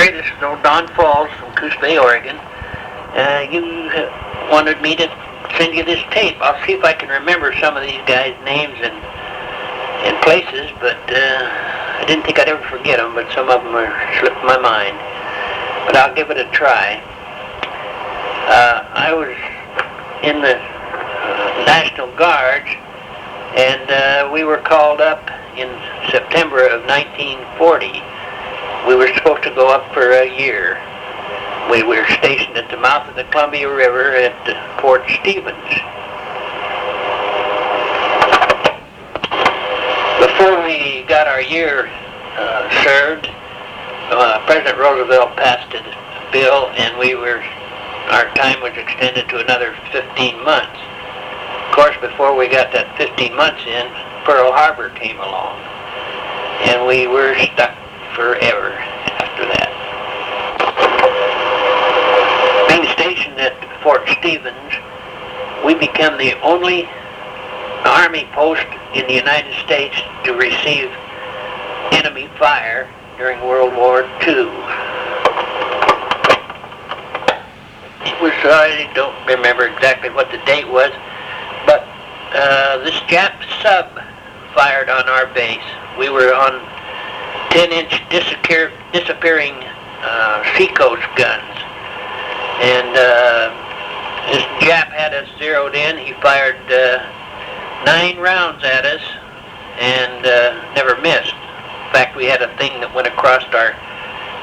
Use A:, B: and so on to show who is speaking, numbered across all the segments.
A: Gary, this is old Don Falls from Coos Bay, Oregon. You wanted me to send you this tape. I'll see if I can remember some of these guys' names and places, but I didn't think I'd ever forget them, but some of them are slipping my mind. But I'll give it a try. I was in the National Guard, and we were called up in September of 1940. We were supposed to go up for a year. We were stationed at the mouth of the Columbia River at Fort Stevens. Before we got our year served, President Roosevelt passed a bill, and our time was extended to another 15 months. Of course, before we got that 15 months in, Pearl Harbor came along, and we were stuck forever after that. Being stationed at Fort Stevens, we became the only Army post in the United States to receive enemy fire during World War II. It was, I don't remember exactly what the date was, but this Jap sub fired on our base. We were on 10-inch disappearing Seacoast guns, and this Jap had us zeroed in. He fired 9 rounds at us and never missed. In fact, we had a thing that went across our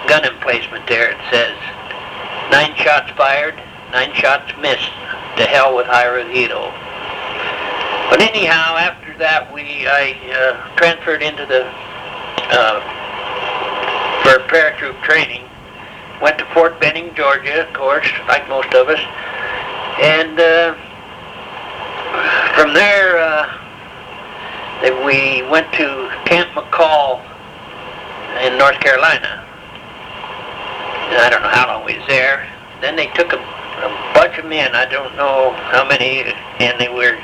A: gun emplacement there. It says 9 shots fired, 9 shots missed. To hell with Hirohito. But anyhow, after that, I transferred into the for paratroop training. Went to Fort Benning, Georgia, of course, like most of us. And from there, we went to Camp McCall in North Carolina. And I don't know how long we was there. Then they took a bunch of men, I don't know how many, and they were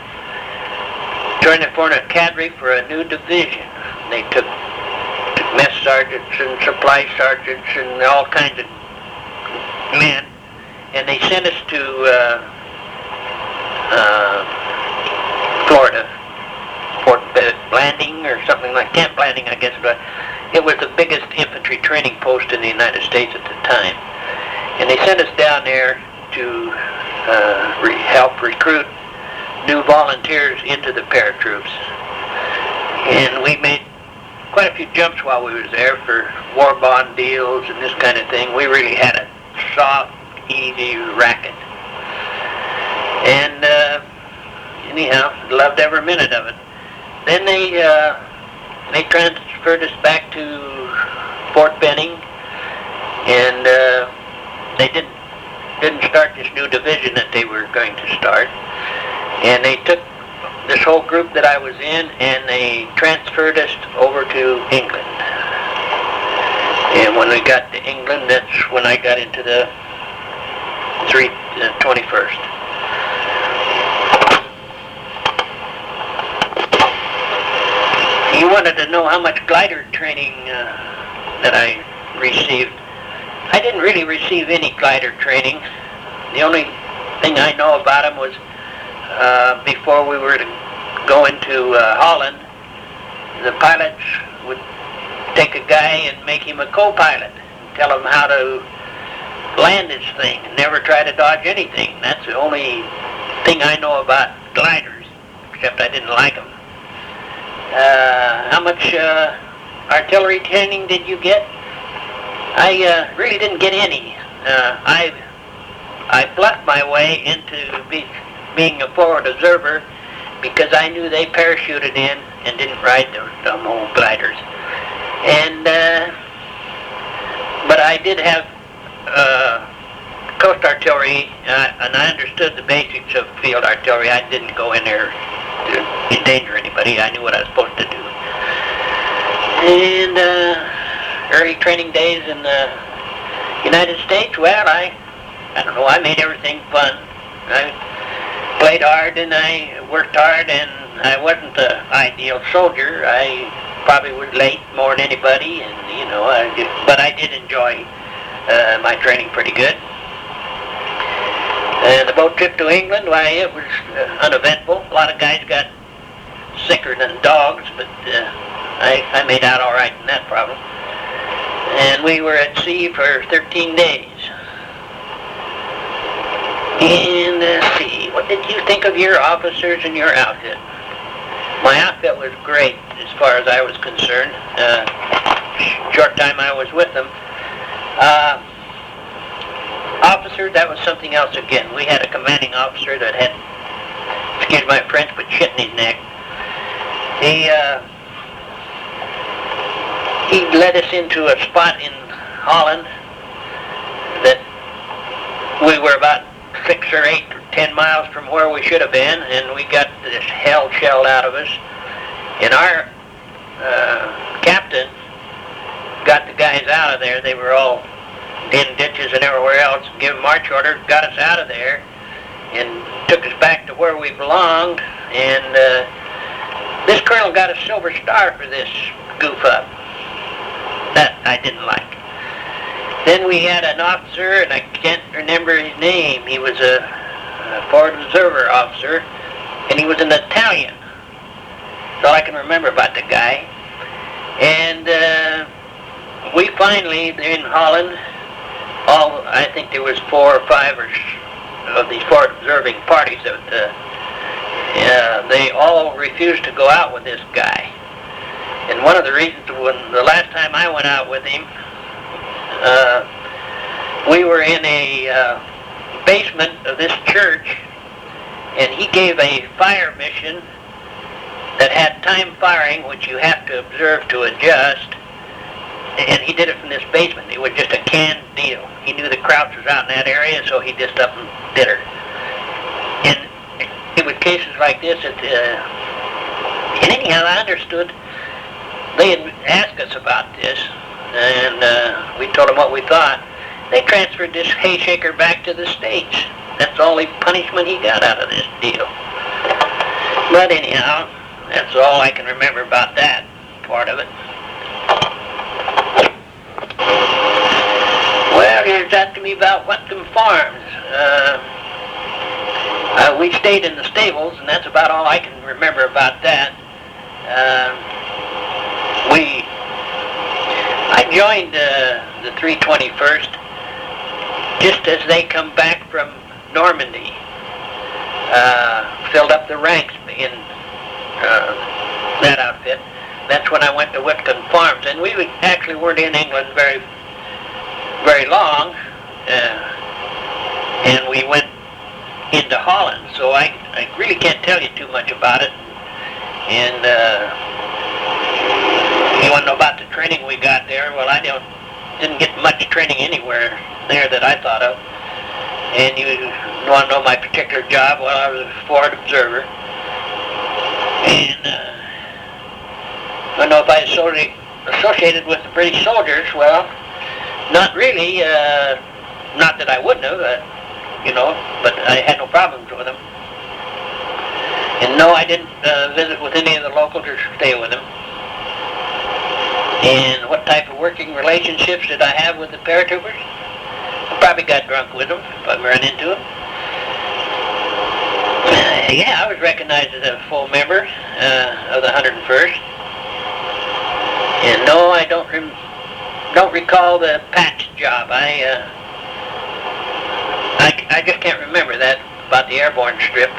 A: trying to form a cadre for a new division. They took mess sergeants and supply sergeants and all kinds of men, and they sent us to Florida, Fort Blanding or something like Camp Blanding, I guess. But it was the biggest infantry training post in the United States at the time, and they sent us down there to help recruit new volunteers into the paratroops. And we made quite a few jumps while we was there for war bond deals and this kind of thing. We really had a soft, easy racket. And anyhow, loved every minute of it. Then they transferred us back to Fort Benning, and they didn't start this new division that they were going to start. And they took this whole group that I was in, and they transferred us over to England. And when we got to England, that's when I got into the 21st. You wanted to know how much glider training that I received. I didn't really receive any glider training. The only thing I know about them was before we were to go into Holland, the pilots would take a guy and make him a co-pilot, tell him how to land this thing, and never try to dodge anything. That's the only thing I know about gliders, except I didn't like them. How much artillery training did you get? I really didn't get any. I bluffed my way into being a forward observer because I knew they parachuted in and didn't ride the dumb old gliders. And but I did have coast artillery, and I understood the basics of field artillery. I didn't go in there to endanger anybody. I knew what I was supposed to do. And early training days in the United States, well, I don't know, I made everything fun. I played hard and I worked hard, and I wasn't the ideal soldier. I probably was late more than anybody, and but I did enjoy my training pretty good. And the boat trip to England, why, it was uneventful. A lot of guys got sicker than dogs, but I made out all right in that problem. And we were at sea for 13 days. And let's see, what did you think of your officers and your outfit? My outfit was great as far as I was concerned. Short time I was with them. Officer, that was something else again. We had a commanding officer that had, excuse my French, but shit in his neck. He led us into a spot in Holland that we were about 6 or 8 or 10 miles from where we should have been, and we got this hell shelled out of us. And our captain got the guys out of there. They were all in ditches and everywhere else, gave them march orders, got us out of there, and took us back to where we belonged. And this colonel got a silver star for this goof up. That I didn't like. Then we had an officer, and I can't remember his name. He was a forward observer officer, and he was an Italian. That's all I can remember about the guy. And we finally, in Holland, I think there was 4 or 5 of these forward observing parties that they all refused to go out with this guy. And one of the reasons, when the last time I went out with him, we were in a basement of this church, and he gave a fire mission that had time firing, which you have to observe to adjust. And he did it from this basement. It was just a canned deal. He knew the Crouch was out in that area, so he just up and did her. And it was cases like this that, and anyhow, I understood they had asked us about this, and we told them what we thought. They transferred this hay shaker back to the States. That's the only punishment he got out of this deal. But anyhow, that's all I can remember about that part of it. Well, here's that to me about Whatcom Farms. We stayed in the stables, and that's about all I can remember about that. I joined the 321st just as they come back from Normandy. Filled up the ranks in that outfit. That's when I went to Whatcom Farms, and we actually weren't in England very long, and we went into Holland, so I really can't tell you too much about it. And you want to know about the training we got there? Well, I didn't get much training anywhere there that I thought of. And you want to know my particular job? Well, I was a forward observer. And I don't know if I associated with the British soldiers. Well, not really. Not that I wouldn't have, but I had no problems with them. And no, I didn't visit with any of the locals or stay with them. And what type of working relationships did I have with the paratroopers? I probably got drunk with them if I ran into them. Yeah, I was recognized as a full member of the 101st. And no, I don't recall the patch job. I just can't remember that about the airborne strip.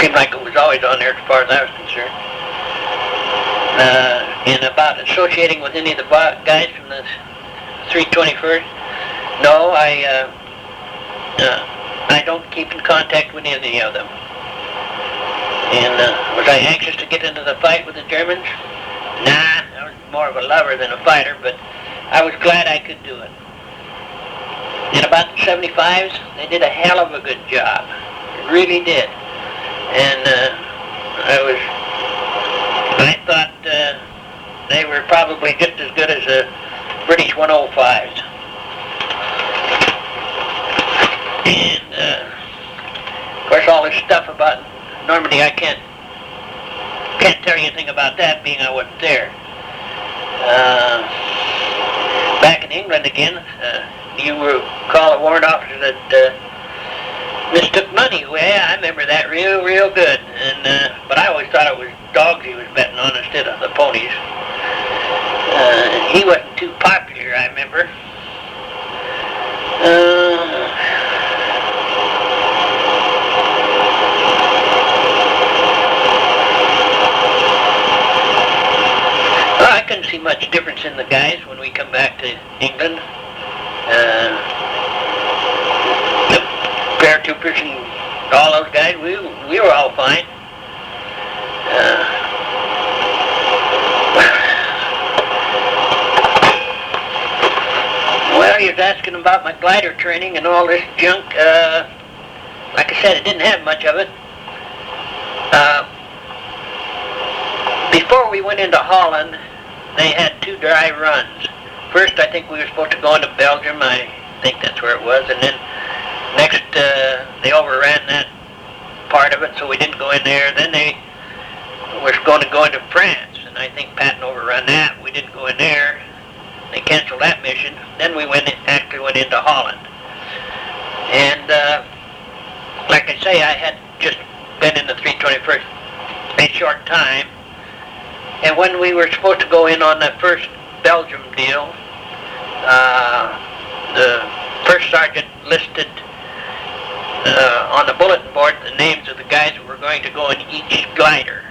A: Seemed like it was always on there as far as I was concerned. And about associating with any of the guys from the 321st, no, I don't keep in contact with any of them. And was I anxious to get into the fight with the Germans? Nah, I was more of a lover than a fighter, but I was glad I could do it. And about the 75s, they did a hell of a good job. They really did. And I thought they were probably just as good as the British 105s. And of course, all this stuff about Normandy, I can't tell you anything about that, being I wasn't there. Back in England again, you recall a warrant officer that mistook money. Well, yeah, I remember that real good. And but I always thought it was dogs he was betting on instead of the ponies. He wasn't too popular, I remember. Well, I couldn't see much difference in the guys when we come back to England. The paratroopers and all those guys, we were all fine. Well, you're asking about my glider training and all this junk. Like I said, it didn't have much of it. Before we went into Holland, they had 2 dry runs. First, I think we were supposed to go into Belgium. I think that's where it was. And then next, they overran that part of it, so we didn't go in there. Then they were going to go into France, and I think Patton overrun that. We didn't go in there. They canceled that mission. Then we actually went into Holland. And like I say, I had just been in the 321st a short time. And when we were supposed to go in on the first Belgium deal, the first sergeant listed on the bulletin board the names of the guys that were going to go in each glider.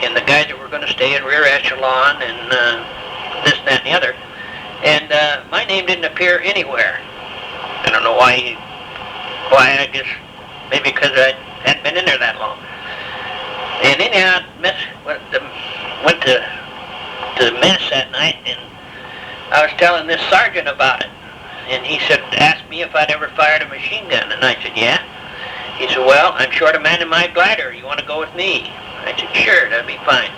A: And the guys that were going to stay in rear echelon and this, that, and the other. And my name didn't appear anywhere. I don't know why. I guess maybe because I hadn't been in there that long. And anyhow, went to mess that night, and I was telling this sergeant about it. And he asked me if I'd ever fired a machine gun. And I said, yeah. He said, well, I'm short a man in my glider. You want to go with me? I said, sure, that'd be fine.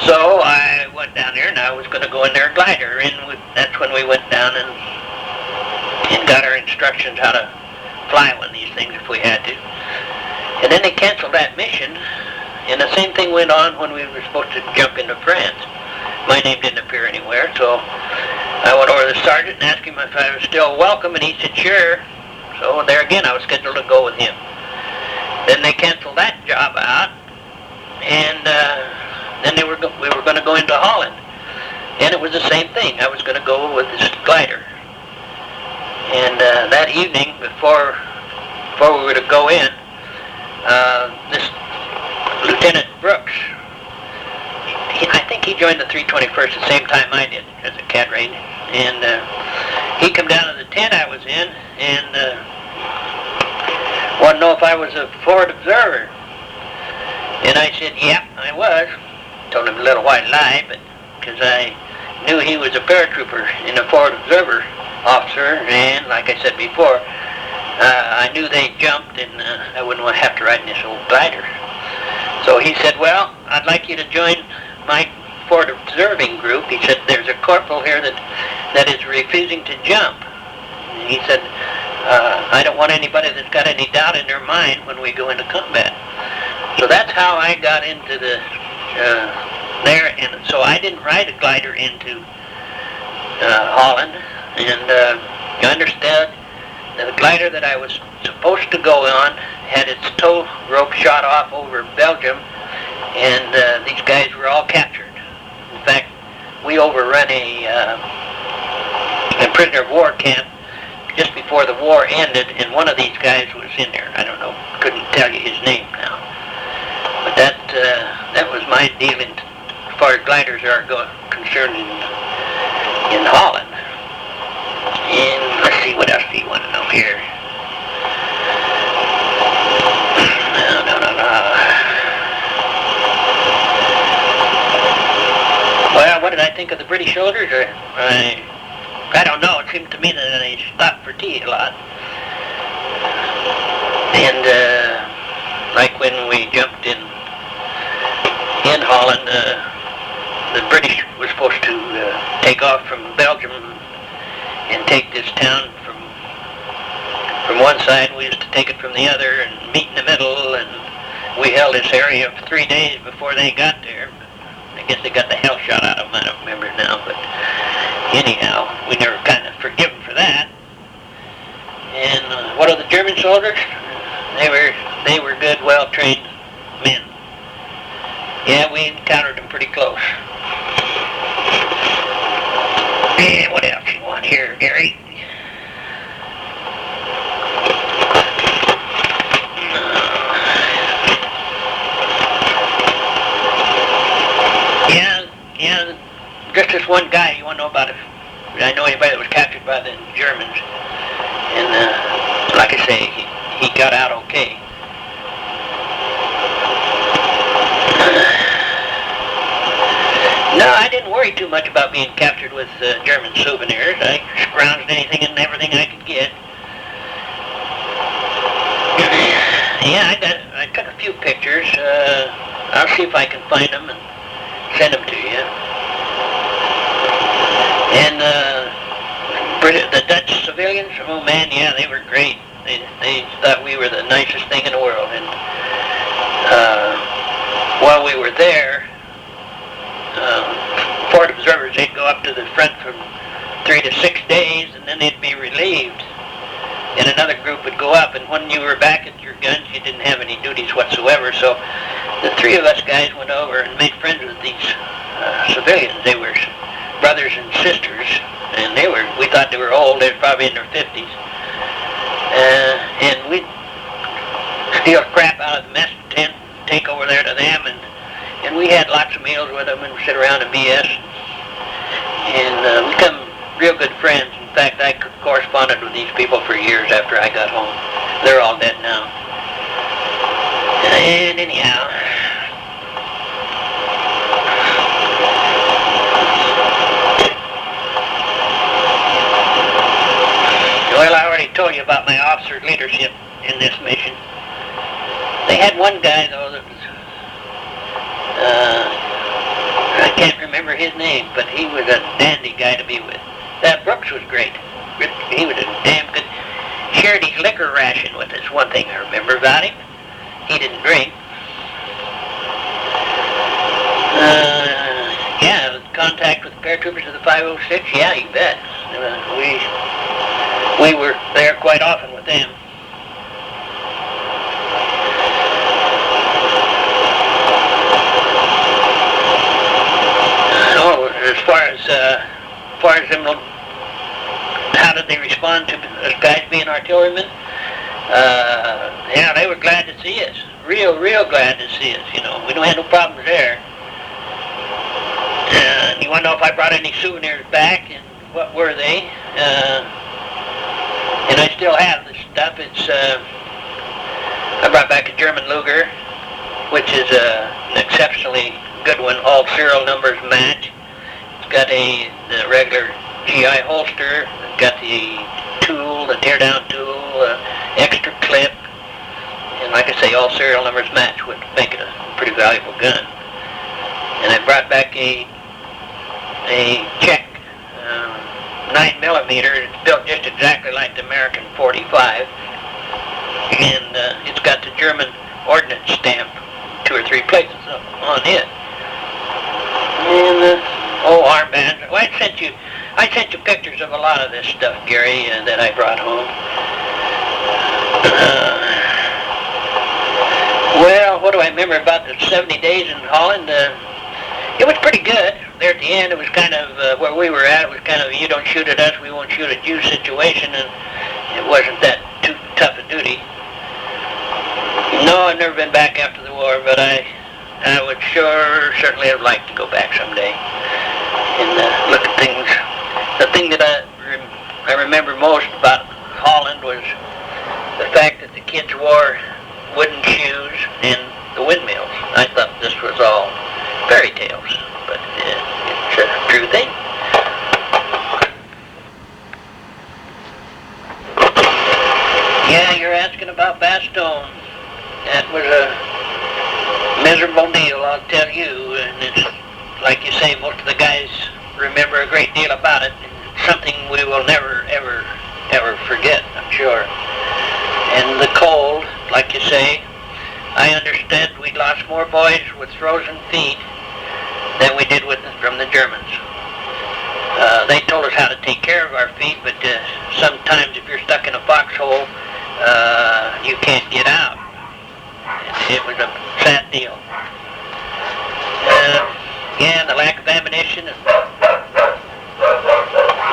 A: So I went down there, and I was going to go in their glider, and that's when we went down and got our instructions how to fly one of these things if we had to. And then they canceled that mission, and the same thing went on when we were supposed to jump into France. My name didn't appear anywhere, so I went over to the sergeant and asked him if I was still welcome, and he said sure. So there again, I was scheduled to go with him. Then they canceled that job out, and then we were going to go into Holland, and it was the same thing. I was going to go with this glider. And that evening, before we were to go in, this Lieutenant Brooks, I think he joined the 321st the same time I did as a cadre, and he come down to the tent I was in and wanted to know if I was a forward observer. And I said, yeah, I was. Told him a little white lie, but because I knew he was a paratrooper and a forward observer officer, and like I said before, I knew they jumped, and I wouldn't have to ride in this old glider. So he said, well, I'd like you to join my forward observing group. He said, there's a corporal here that is refusing to jump. And he said, I don't want anybody that's got any doubt in their mind when we go into combat. So that's how I got into the there, and so I didn't ride a glider into Holland, and you understood that the glider that I was supposed to go on had its tow rope shot off over Belgium, and these guys were all captured. In fact, we overrun a prisoner of war camp just before the war ended, and one of these guys was in there. I don't know, couldn't tell you his name now. But that was my dealing as far as gliders are concerned in Holland. And let's see, what else do you want to know here? Well, what did I think of the British soldiers? I don't know. It seemed to me that they stopped for tea a lot. And like when we jumped in Holland, the British were supposed to take off from Belgium and take this town from one side. We used to take it from the other and meet in the middle, and we held this area for 3 days before they got there. I guess they got the hell shot out of them. I don't remember now, but anyhow, we never kind of forgive them for that. And what are the German soldiers? They were good, well-trained men. Yeah, we encountered them pretty close. And what else you want here, Gary? Yeah, just this one guy you want to know about. If I know anybody that was captured by the Germans. And like I say, he got out okay. No, I didn't worry too much about being captured with German souvenirs. I scrounged anything and everything I could get. Yeah, I took a few pictures. I'll see if I can find them and send them to you. And the Dutch civilians, oh man, yeah, they were great. They thought we were the nicest thing in the world. And while we were there, port observers, they'd go up to the front for 3 to 6 days, and then they'd be relieved. And another group would go up, and when you were back at your guns, you didn't have any duties whatsoever. So the 3 of us guys went over and made friends with these civilians. They were brothers and sisters, and we thought they were old. They were probably in their 50s. And we'd steal crap out of the mess tent, take over there to them, and we had lots of meals with them and sit around and BS. And we become real good friends. In fact, I corresponded with these people for years after I got home. They're all dead now. And anyhow, well, I already told you about my officer leadership in this mission. They had one guy, though, that was, I can't remember his name, but he was a dandy guy to be with. That Brooks was great. He was a damn good. Shared his liquor ration with us. One thing I remember about him. He didn't drink. Yeah, contact with the paratroopers of the 506. Yeah, you bet. We were there quite often with them. As far as them, how did they respond to us guys being artillerymen? Yeah, they were glad to see us. Real glad to see us, you know. We don't have no problems there. You want to know if I brought any souvenirs back, and what were they? And I still have this stuff. It's, I brought back a German Luger, which is an exceptionally good one. All serial numbers match. Got the regular GI holster, got the tool, the tear-down tool, extra clip, and like I say, all serial numbers match, would make it a pretty valuable gun. And I brought back a Czech 9mm. It's built just exactly like the American 45, and it's got the German ordnance stamp, 2 or 3 places on it. And armbands. Well, I sent you pictures of a lot of this stuff, Gary, that I brought home. Well, what do I remember about the 70 days in Holland? It was pretty good. There at the end, it was kind of, where we were at, it was kind of, you don't shoot at us, we won't shoot at you situation, and it wasn't that too tough a duty. No, I've never been back after the war, but I would certainly have liked to go back someday and look at things. The thing that I remember most about Holland was the fact that the kids wore wooden shoes and the windmills. I thought this was all fairy tales, but it's a true thing. Yeah, you're asking about Bastogne. That was a miserable deal, I'll tell you, and it's like you say, most of the guys remember a great deal about it. It's something we will never, ever forget, I'm sure. And the cold, like you say, I understand we lost more boys with frozen feet than we did from the Germans. They told us knows how to take care of our feet, but sometimes if you're stuck in a foxhole, you can't get out. And it was a sad deal. Yeah, the lack of ammunition and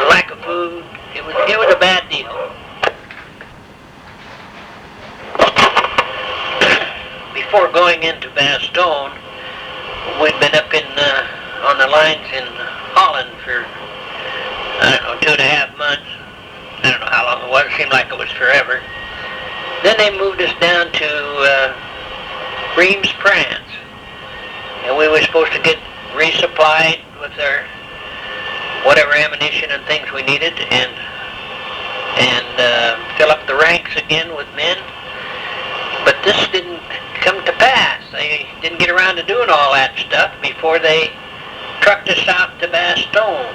A: the lack of food, it was a bad deal. Before going into Bastogne, we'd been up on the lines in Holland for, 2.5 months. I don't know how long it was. It seemed like it was forever. Then they moved us down to Reims, France. And we were supposed to get resupplied with our whatever ammunition and things we needed and fill up the ranks again with men. But this didn't come to pass. They didn't get around to doing all that stuff before they trucked us out to Bastogne.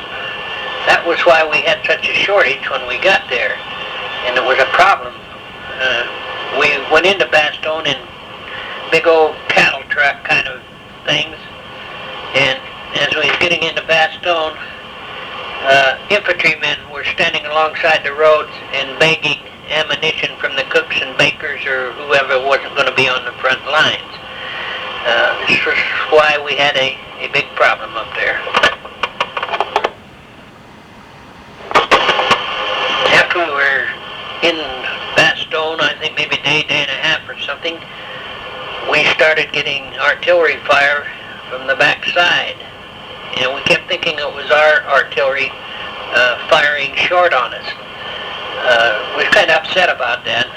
A: That was why we had such a shortage when we got there, and it was a problem. We went into Bastogne in big old cattle truck kind of things, and as we was getting into Bastogne, infantrymen were standing alongside the roads and begging ammunition from the cooks and bakers or whoever wasn't going to be on the front lines. This was why we had a big problem up there. After we were in Bastogne, I think maybe a day and a half or something, we started getting artillery fire from the backside. And we kept thinking it was our artillery firing short on us. We were kind of upset about that.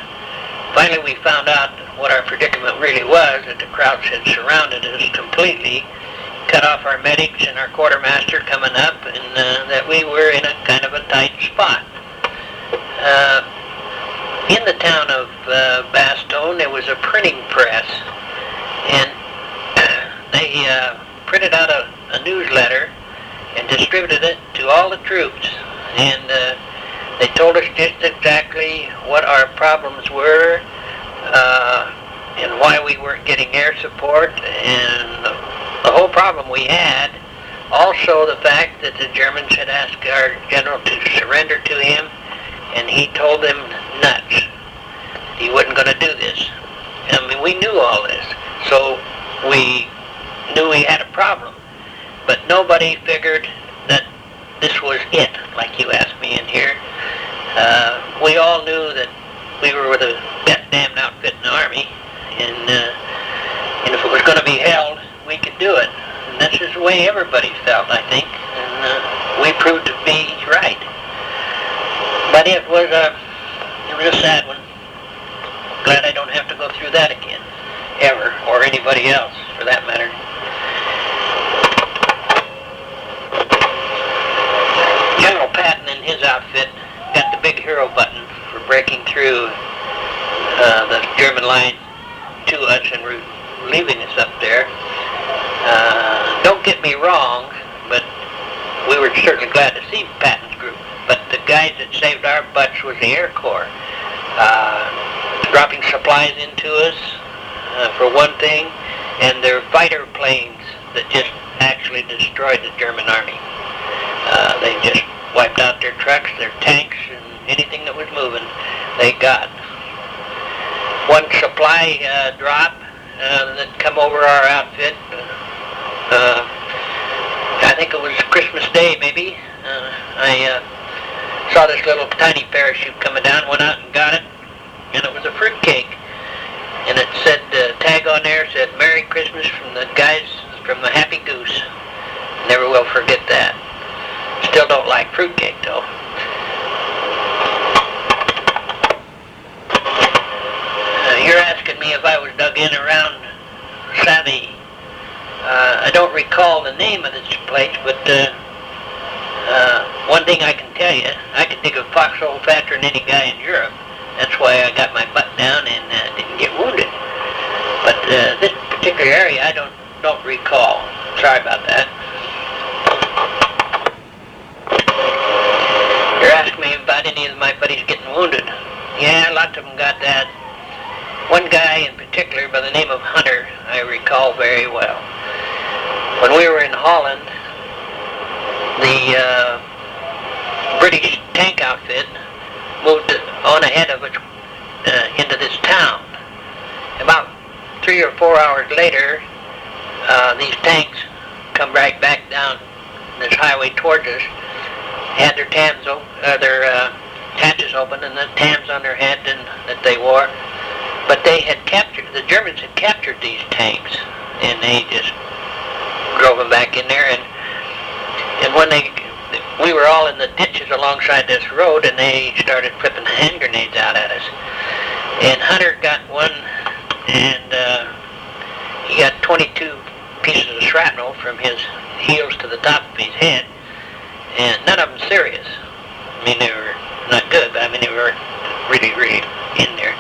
A: Finally, we found out what our predicament really was, that the Krauts had surrounded us completely, cut off our medics and our quartermaster coming up, and that we were in a kind of a tight spot. In the town of Bastogne, there was a printing press, and they printed out a newsletter and distributed it to all the troops. And they told us just exactly what our problems were and why we weren't getting air support and the whole problem we had. Also the fact that the Germans had asked our general to surrender to him, and he told them nuts. He wasn't going to do this. I mean, we knew all this, so we knew we had a problem. But nobody figured that this was it, like you asked me in here. We all knew that we were the best damn outfit in the Army, and if it was going to be held, we could do it. And that's just the way everybody felt, I think, and we proved to be right. But it was a sad one. Glad I don't have to go through that again, ever, or anybody else, for that matter. General Patton and his outfit got the big hero button for breaking through the German line to us and leaving us up there. Don't get me wrong, but we were certainly glad to see Patton's group. But the guys that saved our butts was the Air Corps. Dropping supplies into us, for one thing, and their fighter planes that just actually destroyed the German army. They just wiped out their trucks, their tanks, and anything that was moving, they got. One supply drop that come over our outfit, I think it was Christmas Day maybe, I saw this little tiny parachute coming down, went out and got it, and it was a fruitcake. And it said, tag on there said, Merry Christmas from the guys from the Happy Goose. Never will forget that. Still don't like fruitcake though. You're asking me if I was dug in around Savvy. I don't recall the name of this place, but one thing I can tell you, I can dig a foxhole faster than any guy in Europe. That's why I got my butt down and didn't get wounded. But this particular area, I don't recall. Sorry about that. You're asking me about any of my buddies getting wounded. Yeah, lots of them got that. One guy in particular by the name of Hunter, I recall very well. When we were in Holland, the British tank outfit moved on ahead of us into this town. About 3 or 4 hours later, these tanks come right back down this highway towards us, had their hatches open and the tams on their head that they wore. But the Germans had captured these tanks, and they just drove them back in there. And when we were all in the ditches alongside this road, and they started flipping hand grenades out at us. And Hunter got one, and he got 22 pieces of shrapnel from his heels to the top of his head, and none of them serious. I mean, they were not good, but I mean, they were really, really in there.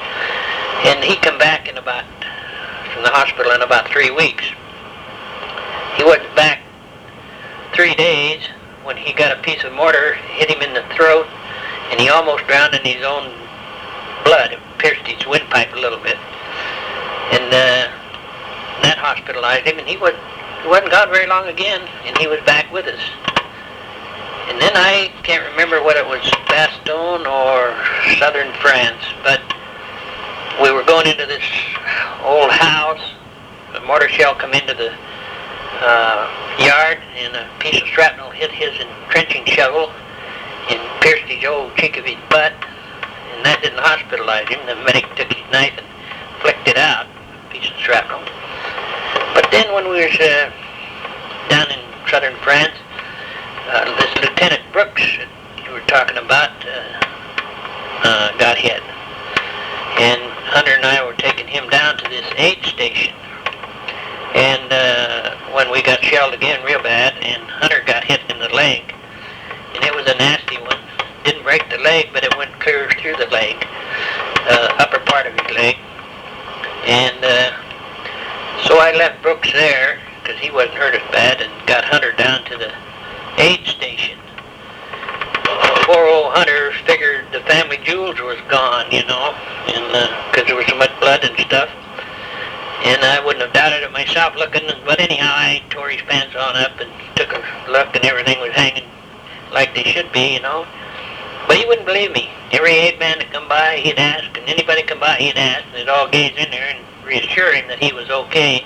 A: And he come back from the hospital in about 3 weeks. He wasn't back 3 days when he got a piece of mortar, hit him in the throat, and he almost drowned in his own blood. It pierced his windpipe a little bit. And that hospitalized him, and he wasn't gone very long again, and he was back with us. And then I can't remember whether it was Bastogne or southern France, but we were going into this old house. A mortar shell come into the yard, and a piece of shrapnel hit his entrenching shovel and pierced his old cheek of his butt, and that didn't hospitalize him. The medic took his knife and flicked it out, a piece of shrapnel. But then when we was down in southern France, this Lieutenant Brooks that you were talking about got hit. And Hunter and I were taking him down to this aid station. And when we got shelled again real bad, and Hunter got hit in the leg. And it was a nasty one. Didn't break the leg, but it went clear through the leg, upper part of his leg. And so I left Brooks there, because he wasn't hurt as bad, and got Hunter down to the aid station. Poor old Hunter figured the family jewels was gone, you know, and because there was so much blood and stuff. And I wouldn't have doubted it myself looking, but anyhow, I tore his pants on up and took a look, and everything was hanging like they should be, you know. But he wouldn't believe me. Every aid man that come by, he'd ask, and anybody come by, he'd ask, and they'd all gaze in there and reassure him that he was okay.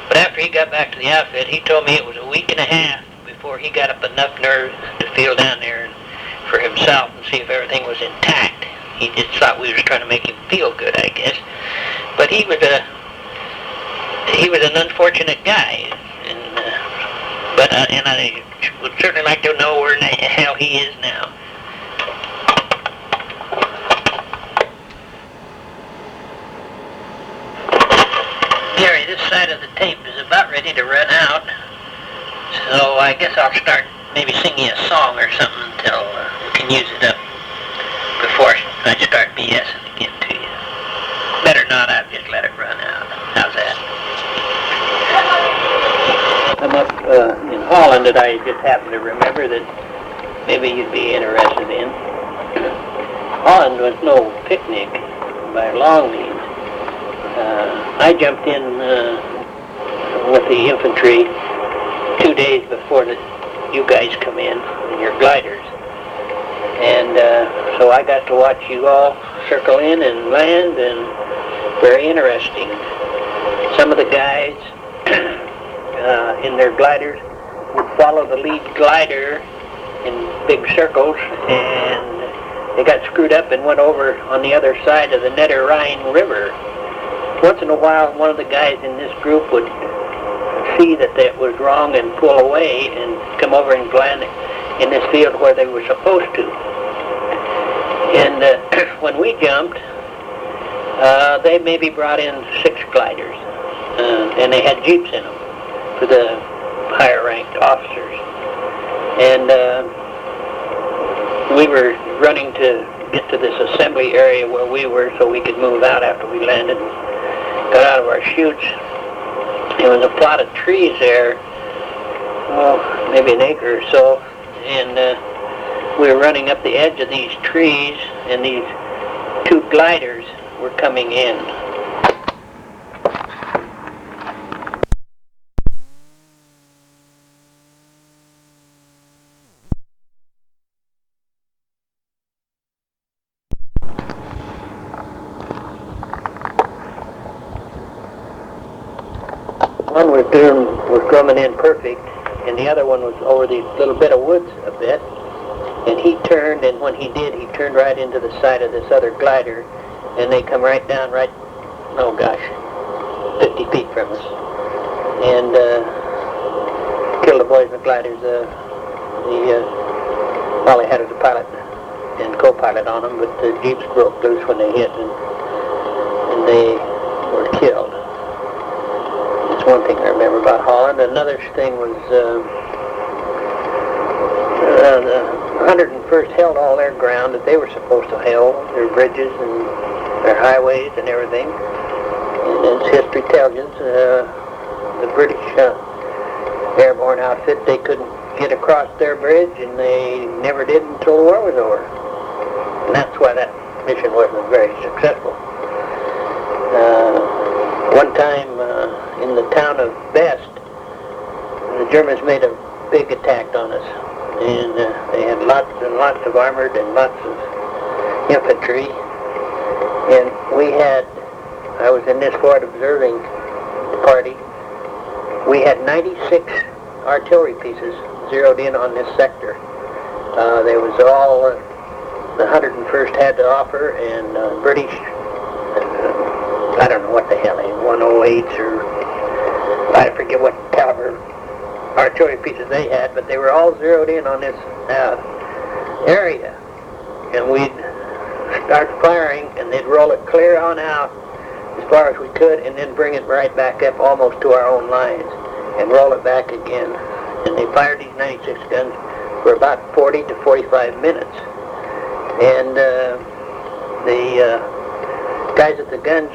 A: But after he got back to the outfit, he told me it was a week and a half before he got up enough nerve to feel down there for himself and see if everything was intact. He just thought we was trying to make him feel good, I guess. But he was an unfortunate guy, and I would certainly like to know where in the hell he is now. Gary, this side of the tape is about ready to run out, so I guess I'll start maybe singing a song or something until we can use it up before I start BSing again to you. Better not, I'll just let it run out. How's that? I'm up in Holland that I just happened to remember that maybe you'd be interested in. Holland was no picnic by long means. I jumped in with the infantry 2 days before you guys come in your gliders. And so I got to watch you all circle in and land, and very interesting. Some of the guys in their gliders would follow the lead glider in big circles, and they got screwed up and went over on the other side of the Netter Rhine River. Once in a while, one of the guys in this group would see that was wrong and pull away and come over and land in this field where they were supposed to. And when we jumped, they maybe brought in 6 gliders, and they had jeeps in them for the higher ranked officers. And we were running to get to this assembly area where we were so we could move out after we landed and got out of our chutes. There was a plot of trees there, maybe an acre or so, and we were running up the edge of these trees, and these 2 gliders were coming in. was drumming in perfect, and the other one was over the little bit of woods a bit. And he turned, and when he did, he turned right into the side of this other glider, and they come right down, oh gosh, 50 feet from us, and killed the boys in the gliders. All they had was a pilot and co-pilot on them, but the jeeps broke loose when they hit, and they were killed. That's one thing I remember about Holland. Another thing was the 101st held all their ground that they were supposed to hold, their bridges and their highways and everything. And as history tells us, the British airborne outfit, they couldn't get across their bridge, and they never did until the war was over. And that's why that mission wasn't very successful. One time in the town of Best, the Germans made a big attack on us, and they had lots and lots of armored and lots of infantry. And I was in this forward observing party. We had 96 artillery pieces zeroed in on this sector. There was all the 101st had to offer, and British, I don't know what the hell, 108s or I forget what caliber artillery pieces they had, but they were all zeroed in on this area. And we'd start firing, and they'd roll it clear on out as far as we could, and then bring it right back up almost to our own lines, and roll it back again. And they fired these 96 guns for about 40 to 45 minutes. And the guys at the guns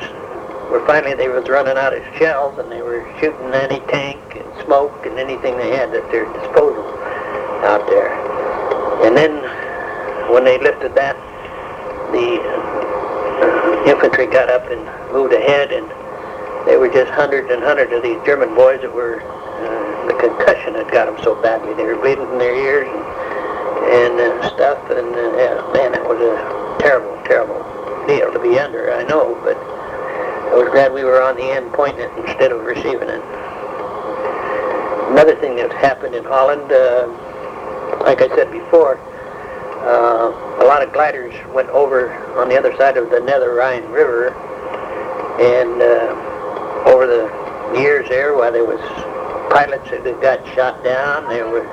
A: they was running out of shells, and they were shooting any tank and smoke and anything they had at their disposal out there. And then when they lifted that, the infantry got up and moved ahead, and there were just hundreds and hundreds of these German boys that were, the concussion had got them so badly. They were bleeding from their ears and stuff, and man, that was a terrible, terrible deal to be under, I know, but I was glad we were on the end pointing it instead of receiving it. Another thing that happened in Holland, like I said before, a lot of gliders went over on the other side of the Nether Rhine River, and over the years there, while there was pilots that got shot down, there were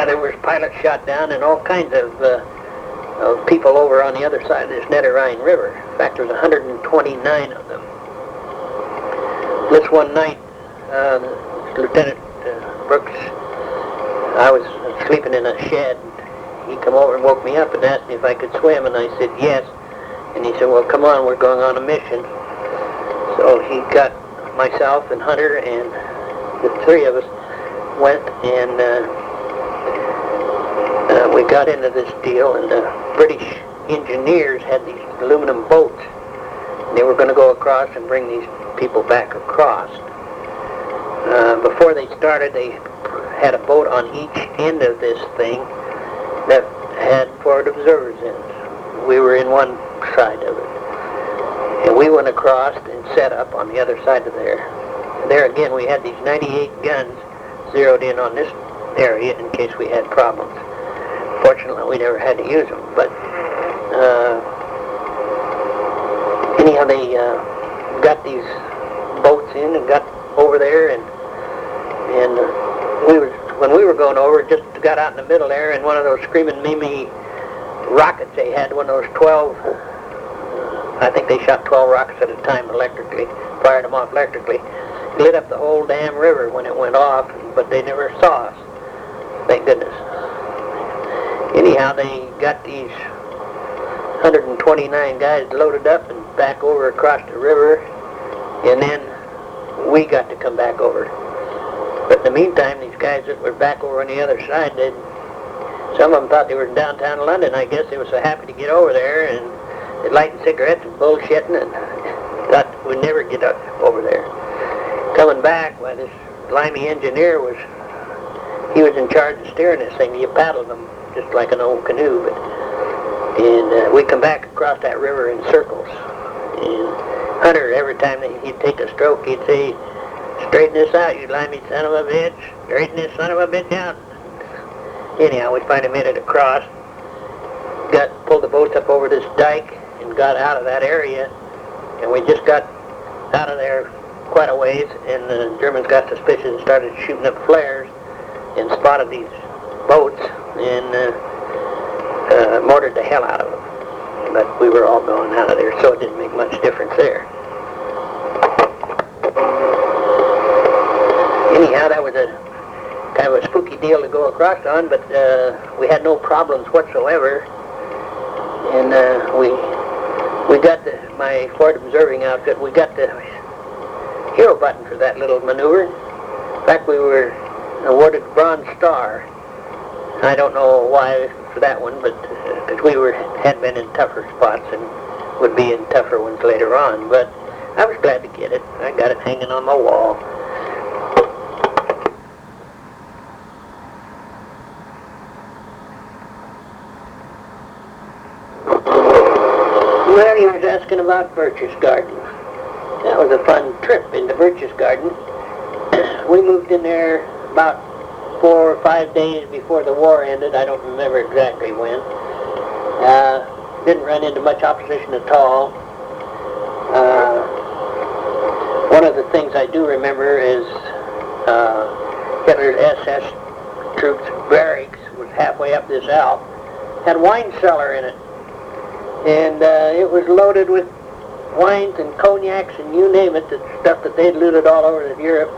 A: there was pilots shot down, and all kinds of people over on the other side of this Nether Rhine River. In fact, there was 129 of them. This one night, Lieutenant Brooks, I was sleeping in a shed. He come over and woke me up and asked me if I could swim, and I said yes. And he said, well, come on, we're going on a mission. So he got myself and Hunter, and the three of us went, and we got into this deal, and the British engineers had these aluminum boats. And they were going to go across and bring these people back across. Before they started, they had a boat on each end of this thing that had forward observers in it. We were in one side of it. And we went across and set up on the other side of there. And there again, we had these 98 guns zeroed in on this area in case we had problems. Fortunately, we never had to use them, but anyhow, they got these boats in and got over there, and when we were going over, just got out in the middle there, and one of those Screaming Mimi rockets they had, one of those 12, I think they shot 12 rockets at a time electrically, fired them off electrically, lit up the whole damn river when it went off, but they never saw us, thank goodness. Anyhow, they got these 129 guys loaded up and back over across the river, and then we got to come back over. But in the meantime, these guys that were back over on the other side, some of them thought they were in downtown London. I guess they were so happy to get over there, and they'd lighting cigarettes and bullshitting, and thought we'd never get up over there. Coming back, why, this limey engineer was in charge of steering this thing. You paddled them just like an old canoe, and we come back across that river in circles, And Hunter, every time that he'd take a stroke, he'd say, "Straighten this out, you limey son of a bitch. Straighten this son of a bitch out." Anyhow, we finally made it across. Pulled the boats up over this dike and got out of that area. And we just got out of there quite a ways, and the Germans got suspicious and started shooting up flares and spotted these boats and mortared the hell out of them. But we were all gone out of there, so it didn't make much difference there. Anyhow, that was a kind of a spooky deal to go across on, but we had no problems whatsoever. And we got my Ford Observing outfit, we got the hero button for that little maneuver. In fact, we were awarded Bronze Star. I don't know why for that one, but because we had been in tougher spots and would be in tougher ones later on. But I was glad to get it. I got it hanging on my wall. Well, you were asking about Birch's Garden. That was a fun trip into Birch's Garden. We moved in there about 4 or 5 days before the war ended. I don't remember exactly when. Didn't run into much opposition at all. One of the things I do remember is Hitler's SS troops barracks was halfway up this Alp. Had a wine cellar in it. And it was loaded with wines and cognacs and you name it, the stuff that they'd looted all over Europe.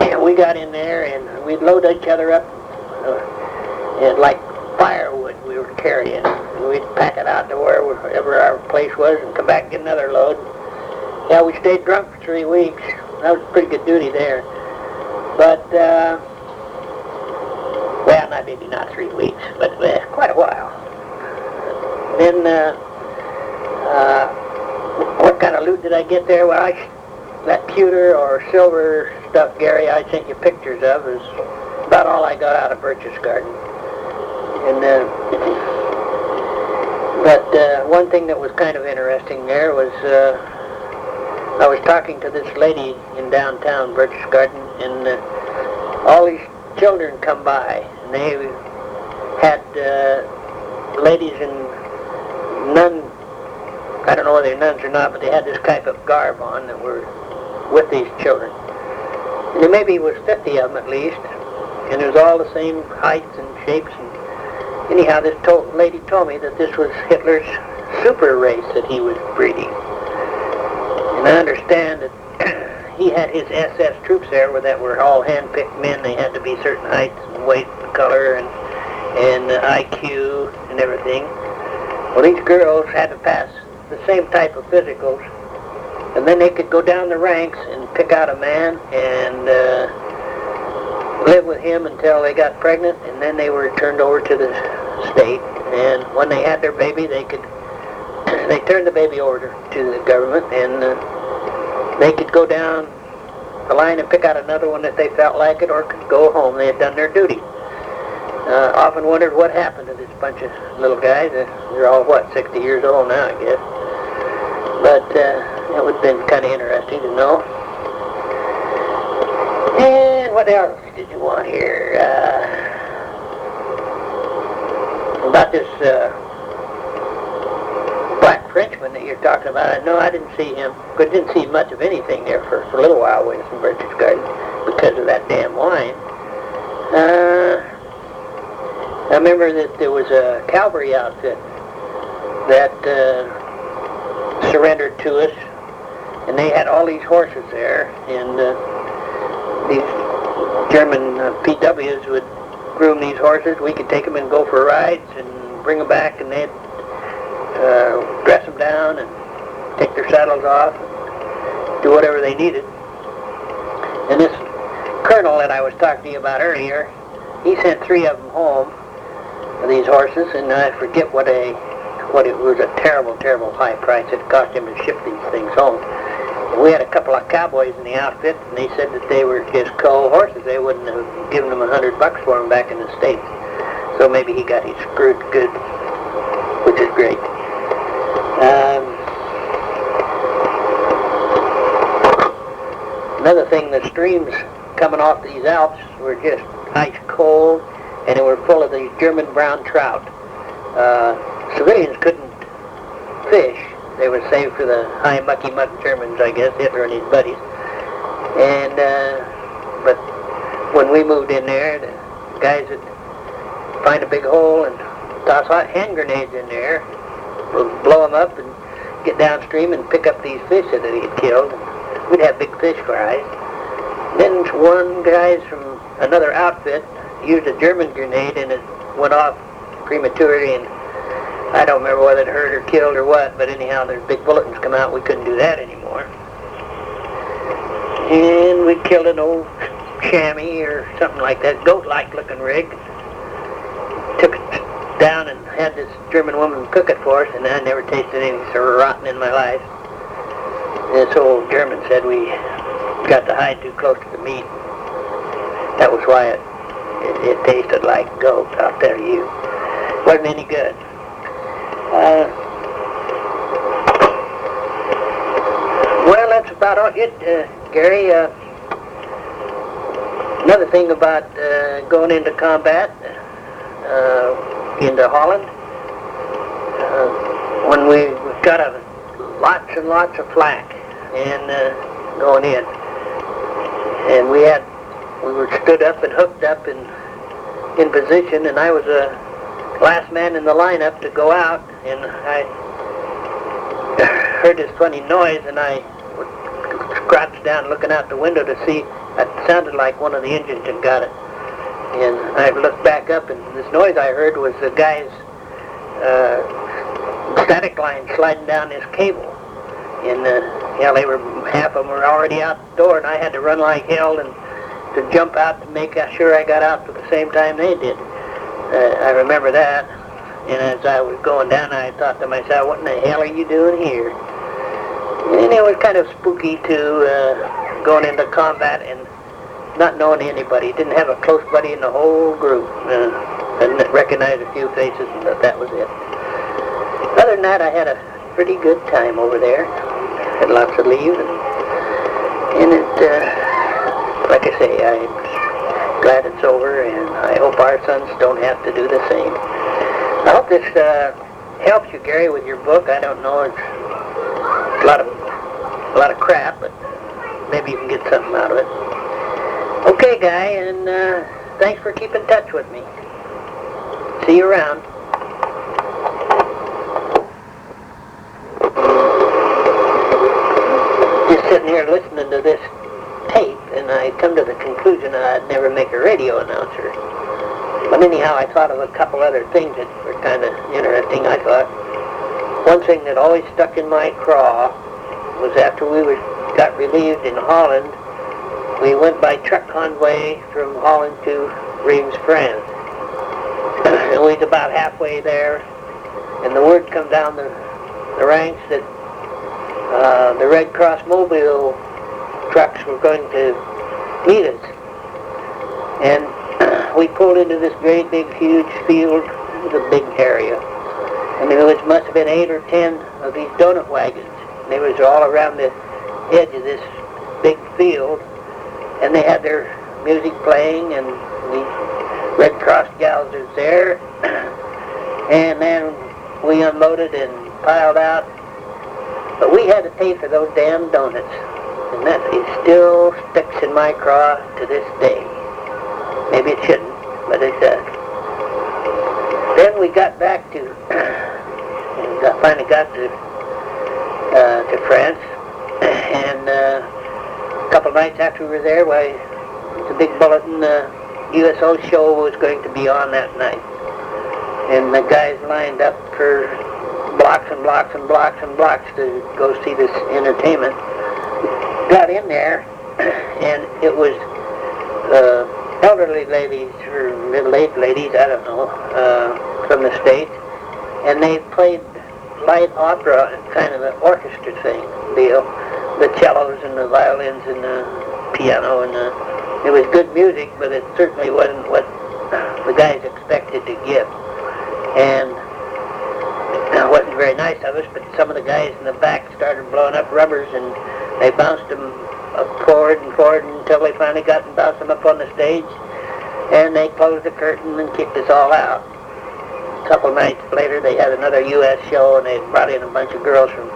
A: And we got in there and we'd load each other up and like firewood we were carrying. And we'd pack it out to wherever our place was and come back and get another load. Yeah, we stayed drunk for 3 weeks. That was pretty good duty there. But, well, maybe not 3 weeks, but quite a while. Then, what kind of loot did I get there? Well, that pewter or silver stuff, Gary, I sent you pictures of, is about all I got out of Birch's Garden. And, but one thing that was kind of interesting there was, I was talking to this lady in downtown Birch's Garden, and all these children come by, and they had ladies in nun, I don't know whether they're nuns or not, but they had this type of garb on that were with these children. And there maybe was 50 of them at least, and it was all the same heights and shapes. And anyhow, this lady told me that this was Hitler's super race that he was breeding. And I understand that he had his SS troops there that were all hand-picked men. They had to be certain heights and weight and color and IQ and everything. Well, these girls had to pass the same type of physicals, and then they could go down the ranks and pick out a man and live with him until they got pregnant, and then they were turned over to the state. And when they had their baby, they turned the baby over to the government, and they could go down the line and pick out another one if they felt like it, or could go home. They had done their duty. Often wondered what happened to this bunch of little guys. They're all, 60 years old now, I guess. But it would have been kind of interesting to know. And what else did you want here? About this black Frenchman that you're talking about. No, I didn't see him. But didn't see much of anything there for a little while when in Birch's Garden because of that damn wine. I remember that there was a cavalry outfit that surrendered to us, and they had all these horses there, and these German PWs would groom these horses. We could take them and go for rides and bring them back, and they'd dress them down and take their saddles off and do whatever they needed. And this colonel that I was talking to you about earlier, he sent 3 of them home, these horses, and I forget what it was, a terrible, terrible high price it cost him to ship these things home. And we had a couple of cowboys in the outfit, and they said that they were just cold horses. They wouldn't have given them $100 for them back in the States. So maybe he got his screwed good, which is great. thing, the streams coming off these Alps were just ice cold, and they were full of these German brown trout. Civilians couldn't fish. They were saved for the high mucky muck Germans, I guess, Hitler and his buddies. And, but when we moved in there, the guys would find a big hole and toss hot hand grenades in there, blow them up and get downstream and pick up these fish that he had killed. We'd have big fish fries. Then one guy from another outfit used a German grenade and it went off prematurely, and I don't remember whether it hurt or killed or what, but anyhow, there's big bulletins come out. We couldn't do that anymore. And we killed an old chamois or something like that, goat-like looking rig. Took it down and had this German woman cook it for us, and I never tasted anything so rotten in my life. This old German said we got the hide too close to the meat. That was why it tasted like goat, I'll tell you. Wasn't any good. Well, that's about it, Gary. Another thing about going into combat into Holland, when we got lots and lots of flak and going in, and we were stood up and hooked up in position, and I was the last man in the lineup to go out, and I heard this funny noise, and I crouched down looking out the window to see. It sounded like one of the engines had got it. And I looked back up, and this noise I heard was the guy's static line sliding down this cable. And half of them were already out the door, and I had to run like hell and to jump out to make sure I got out at the same time they did. I remember that. And as I was going down, I thought to myself, what in the hell are you doing here? And it was kind of spooky to going into combat and not knowing anybody. Didn't have a close buddy in the whole group. And recognized a few faces, but that was it. Other than that, I had a pretty good time over there. Had lots of leave, and it, like I say, I'm glad it's over, and I hope our sons don't have to do the same. I hope this helps you, Gary, with your book. I don't know, it's a lot of crap, but maybe you can get something out of it. Okay, Guy, and thanks for keeping in touch with me. See you around. Just sitting here listening to this tape, and I come to the conclusion that I'd never make a radio announcer. But anyhow, I thought of a couple other things that were kind of interesting. I thought one thing that always stuck in my craw was after we got relieved in Holland, we went by truck convoy from Holland to Reims, France. And we was about halfway there, and the word come down the ranks that the Red Cross mobile trucks were going to meet us. And we pulled into this great big huge field. It was a big area. And there must have been 8 or 10 of these donut wagons. And they was all around the edge of this big field. And they had their music playing, and the Red Cross gals was there. And then we unloaded and piled out. But we had to pay for those damn donuts. And that it still sticks in my craw to this day. Maybe it shouldn't, but it does. Then we got back to, and finally got to France. And a couple of nights after we were there, the big bulletin, USO show was going to be on that night. And the guys lined up for blocks and blocks and blocks and blocks to go see this entertainment. Got in there, and it was elderly ladies or middle-aged ladies, I don't know, from the States, and they played light opera, kind of an orchestra thing, the cellos and the violins and the piano, and it was good music, but it certainly wasn't what the guys expected to give. And it wasn't very nice of us, but some of the guys in the back started blowing up rubbers, and they bounced them forward and forward until they finally got and bounced them up on the stage, and they closed the curtain and kicked us all out. A couple nights later, they had another U.S. show, and they brought in a bunch of girls from,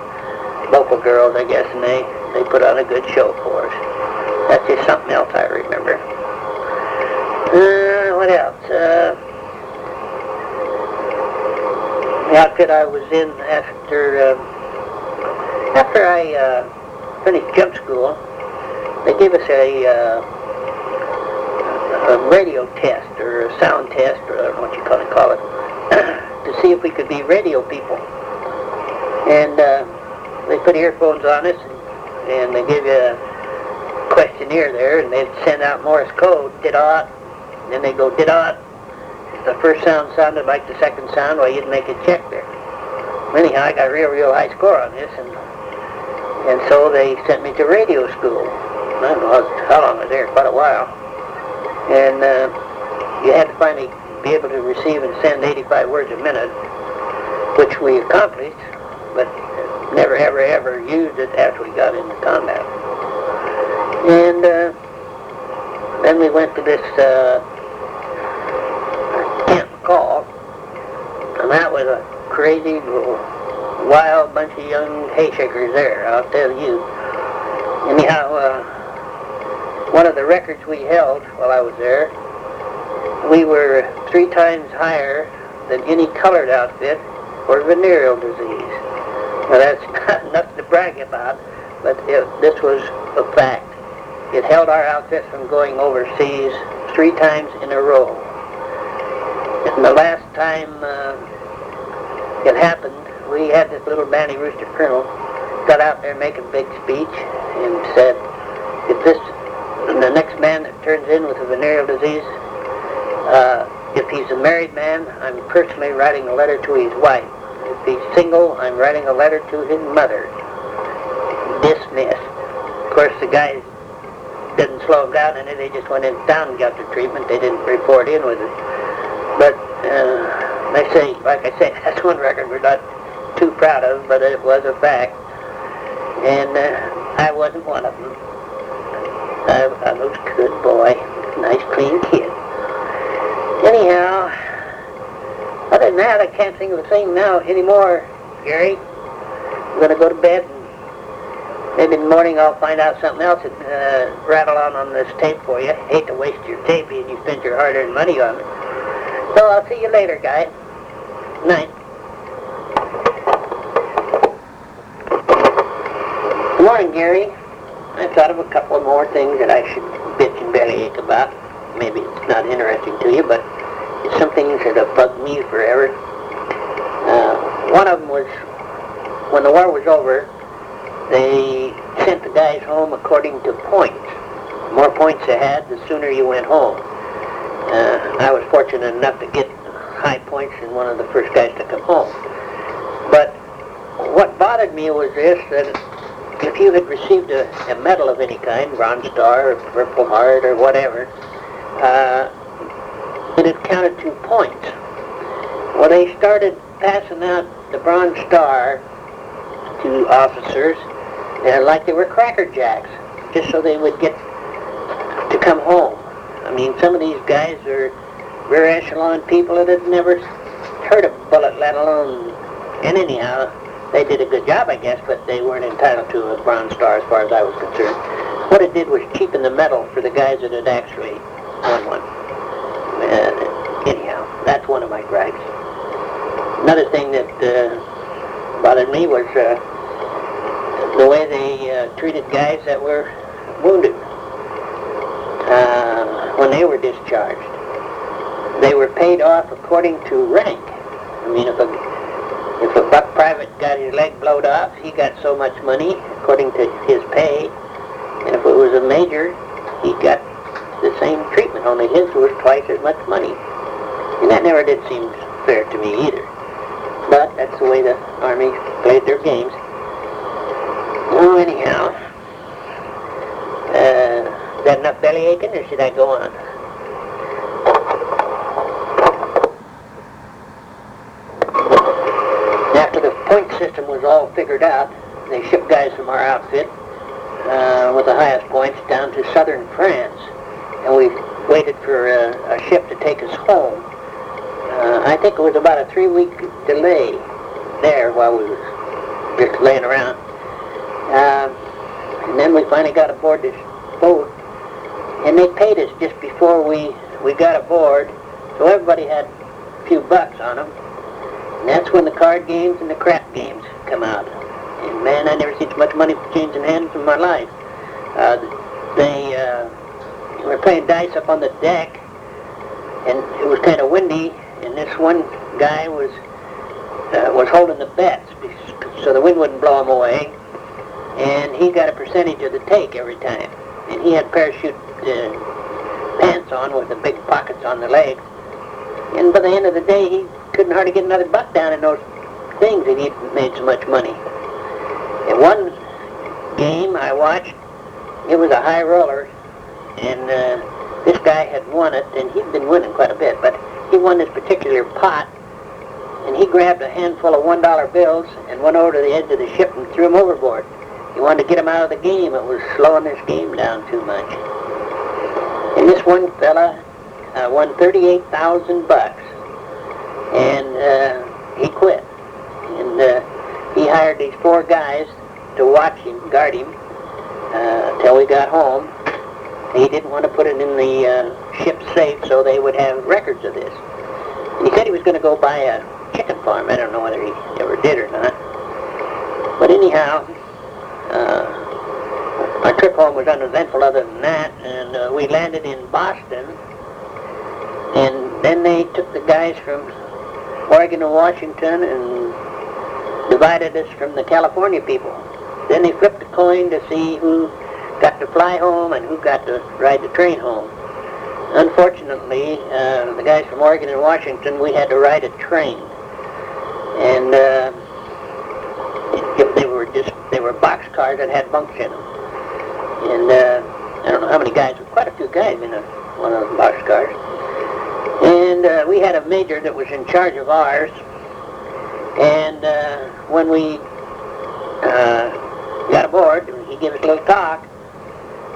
A: local girls, I guess, and they put on a good show for us. That's just something else I remember. What else? The outfit I was in after I finished jump school, they gave us a radio test or a sound test, or I don't know what you call it, to see if we could be radio people. And they put earphones on us, and they gave you a questionnaire there, and they'd send out Morse code, did-ot, and then they go did-ot. The first sound sounded like the second sound, well, you'd make a check there. Anyhow, I got a real high score on this, and so they sent me to radio school. I don't know how long I was there, quite a while. And you had to finally be able to receive and send 85 words a minute, which we accomplished, but never, ever used it after we got into combat. And then we went to this camp call, and that was a crazy, wild bunch of young hayshakers there, I'll tell you. Anyhow, one of the records we held while I was there, we were 3 times higher than any colored outfit for venereal disease. Now that's not nothing to brag about, but this was a fact. It held our outfit from going overseas 3 times in a row. And the last time it happened, we had this little bandy rooster colonel got out there making a big speech and said, the next man that turns in with a venereal disease, if he's a married man, I'm personally writing a letter to his wife. If he's single, I'm writing a letter to his mother. Dismissed. Of course, the guys didn't slow them down, and they just went in town and got their treatment. They didn't report in with it. But they say, like I say, that's one record we're not too proud of, but it was a fact. And I wasn't one of them. I was a good boy, nice clean kid. Anyhow, other than that, I can't think of a thing now anymore, Gary. I'm going to go to bed, and maybe in the morning I'll find out something else and rattle on this tape for you. Hate to waste your tape and you spent your hard-earned money on it. So I'll see you later, guy. Night. Good morning, Gary. I thought of a couple of more things that I should bitch and bellyache about. Maybe it's not interesting to you, but it's some things that have bugged me forever. One of them was, when the war was over, they sent the guys home according to points. The more points you had, the sooner you went home. I was fortunate enough to get high points and one of the first guys to come home. But what bothered me was this, that if you had received a medal of any kind, Bronze Star or Purple Heart or whatever, it had counted 2 points. Well, they started passing out the Bronze Star to officers like they were Cracker Jacks, just so they would get to come home. I mean, some of these guys are rear echelon people that had never heard a bullet, let alone... And anyhow, they did a good job, I guess, but they weren't entitled to a Bronze Star as far as I was concerned. What it did was cheapen the medal for the guys that had actually won one. Anyhow, that's one of my gripes. Another thing that bothered me was the way they treated guys that were wounded when they were discharged. They were paid off according to rank. I mean, if a buck private got his leg blowed off, he got so much money according to his pay. And if it was a major, he got the same treatment, only his was twice as much money. And that never did seem fair to me either. But that's the way the Army played their games. Oh, anyhow, is that enough belly aching, or should I go on? After the point system was all figured out, they shipped guys from our outfit with the highest points down to southern France, and we waited for a ship to take us home. I think it was about a 3-week delay there while we were just laying around. And then we finally got aboard this boat, and they paid us just before we got aboard, so everybody had a few bucks on them. And that's when the card games and the crap games come out. And man, I never seen so much money changing hands in my life. They were playing dice up on the deck, and it was kind of windy, and this one guy was holding the bets so the wind wouldn't blow him away, and he got a percentage of the take every time. And he had parachute pants on with the big pockets on the legs, and by the end of the day he couldn't hardly get another buck down in those things, and he'd made so much money. In one game I watched, it was a high roller, and this guy had won it, and he'd been winning quite a bit, but he won this particular pot, and he grabbed a handful of $1 bills and went over to the edge of the ship and threw them overboard. He wanted to get him out of the game. It was slowing this game down too much. And this one fella won 38,000 bucks, and he quit. And he hired these 4 guys to watch him, guard him, till we got home. He didn't want to put it in the ship's safe so they would have records of this. And he said he was going to go buy a chicken farm. I don't know whether he ever did or not. But anyhow, our trip home was uneventful other than that, and we landed in Boston, and then they took the guys from Oregon and Washington and divided us from the California people. Then they flipped a coin to see who got to fly home and who got to ride the train home. Unfortunately, the guys from Oregon and Washington, we had to ride a train. And they were boxcars that had bunks in them. And I don't know how many guys, quite a few guys in one of those boxcars. And we had a major that was in charge of ours. And when we got aboard, he gave us a little talk,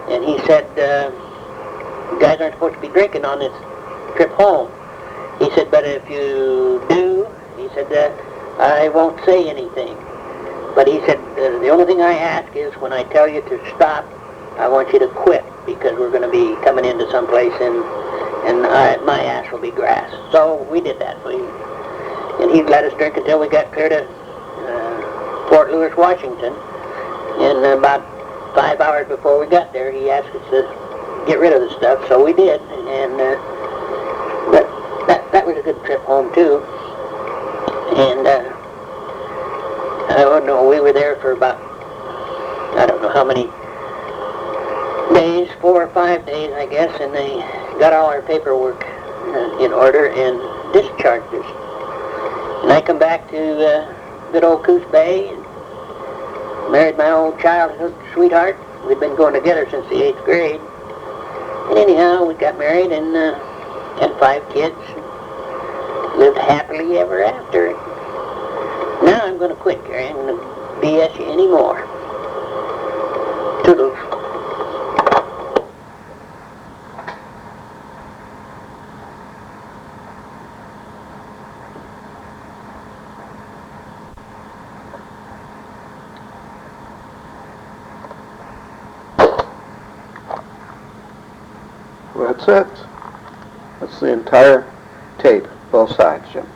A: and he said, you guys aren't supposed to be drinking on this trip home. He said, but if you do, he said, I won't say anything. But he said, the only thing I ask is when I tell you to stop, I want you to quit, because we're going to be coming into someplace and my ass will be grass. So we did that. And he let us drink until we got clear to Fort Lewis, Washington. And about 5 hours before we got there, he asked us to get rid of the stuff, so we did. And but that was a good trip home too. And I don't know, we were there for about, I don't know how many days, 4 or 5 days, I guess, and they got all our paperwork in order and discharged us. And I come back to good old Coos Bay and married my old childhood sweetheart. We'd been going together since the 8th grade. And anyhow, we got married and had 5 kids. Lived happily ever after. Now I'm going to quit, Gary. I'm going to BS you anymore. Toodles.
B: Well, that's it. That's the entire tape, both sides, Jim.